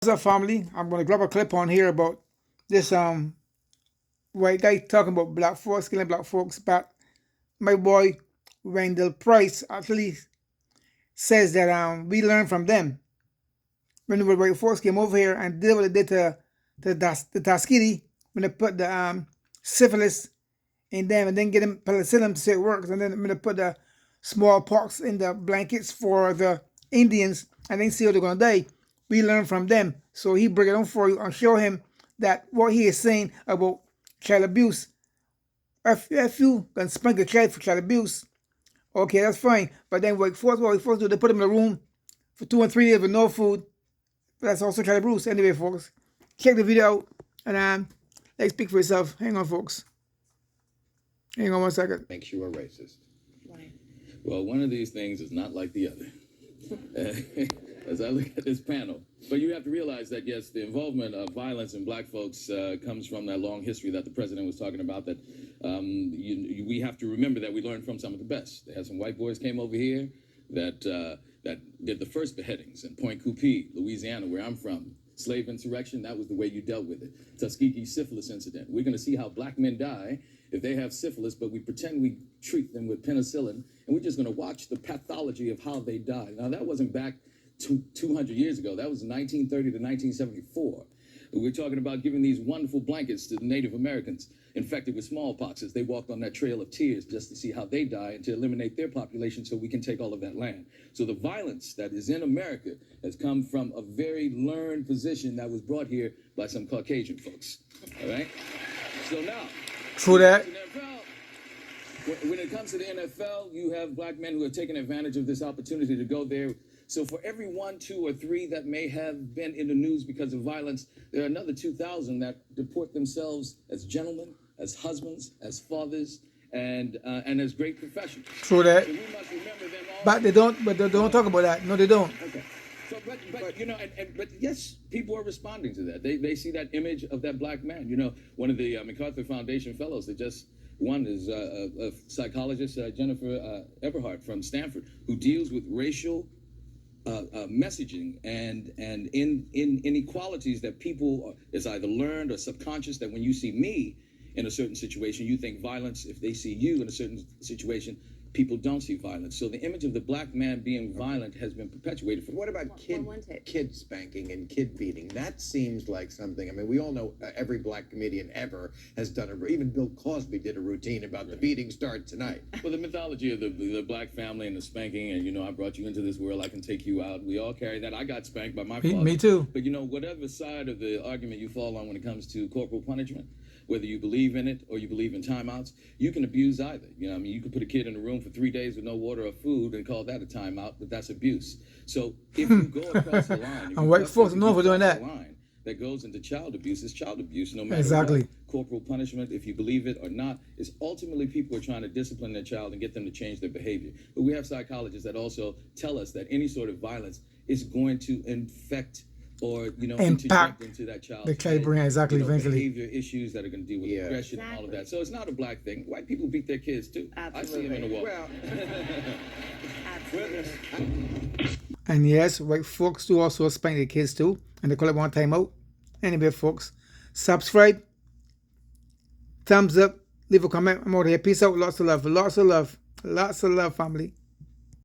What's up, family? I'm gonna grab a clip on here about this white guy talking about black folks killing black folks, but my boy Randall Price actually says that we learn from them. When the white folks came over here and did what they did to Tuskegee, when they put the syphilis in them and then get them penicillin to say it works, and then when they put the smallpox in the blankets for the Indians and then see how they're gonna die. We learn from them. So he break it down for you and show him that what he is saying about child abuse. If you can spank a child for child abuse, okay, that's fine. But then what folks do, they put them in a room for 2 and 3 days with no food. That's also child abuse. Anyway, folks, check the video out and let's speak for yourself. Hang on, folks. Hang on 1 second. Makes you a racist. Why? Well, one of these things is not like the other. As I look at this panel. But you have to realize that, yes, the involvement of violence in black folks comes from that long history that the president was talking about, that we have to remember that we learned from some of the best. They had some white boys came over here that did the first beheadings in Point Coupee, Louisiana, where I'm from. Slave insurrection, that was the way you dealt with it. Tuskegee syphilis incident. We're going to see how black men die if they have syphilis, but we pretend we treat them with penicillin, and we're just going to watch the pathology of how they die. Now, that wasn't back 200 years ago. That was 1930 to 1974. We're talking about giving these wonderful blankets to the Native Americans infected with smallpox as they walked on that trail of tears just to see how they die and to eliminate their population so we can take all of that land. So the violence that is in America has come from a very learned position that was brought here by some Caucasian folks. All right? So now, True that. when it comes to the NFL, you have black men who are taking advantage of this opportunity to go there. So for every 1, 2, or 3 that may have been in the news because of violence, there are another 2,000 that deport themselves as gentlemen, as husbands, as fathers, and as great professionals. True that. So we must remember them all. But they don't talk about that. No, they don't. Okay. So, but you know, but yes, people are responding to that. They see that image of that black man. You know, one of the MacArthur Foundation fellows that just won is a psychologist, Jennifer Eberhardt from Stanford, who deals with racial messaging and inequalities that people is either learned or subconscious, that when you see me in a certain situation, you think violence. If they see you in a certain situation, people don't see violence. So the image of the black man being violent has been perpetuated. What about kid spanking and kid beating? That seems like something. I mean, we all know every black comedian ever has done even Bill Cosby did a routine about the beating start tonight. Well, the mythology of the black family and the spanking, and, you know, I brought you into this world, I can take you out. We all carry that. I got spanked by my father. Me too. But, you know, whatever side of the argument you fall on when it comes to corporal punishment, whether you believe in it or you believe in timeouts, you can abuse either. You know, I mean, you can put a kid in a room for 3 days with no water or food and call that a timeout, but that's abuse. So if you go across the line, And white folks know for doing that. line that goes into child abuse is child abuse, no matter Exactly. what. Corporal punishment, if you believe it or not, is ultimately people are trying to discipline their child and get them to change their behavior. But we have psychologists that also tell us that any sort of violence is going to infect or, you know, Impact interject into that child's the child head, brain, exactly, you know, eventually. behavior issues that are going to deal with aggression and all of that. So it's not a black thing. White people beat their kids too. I see them in the wall. Well, And yes, white folks do also spank their kids too, and they call it one time out. Anyway, folks, subscribe, thumbs up, leave a comment. I'm out here. Peace out. Lots of love. Lots of love. Lots of love, family.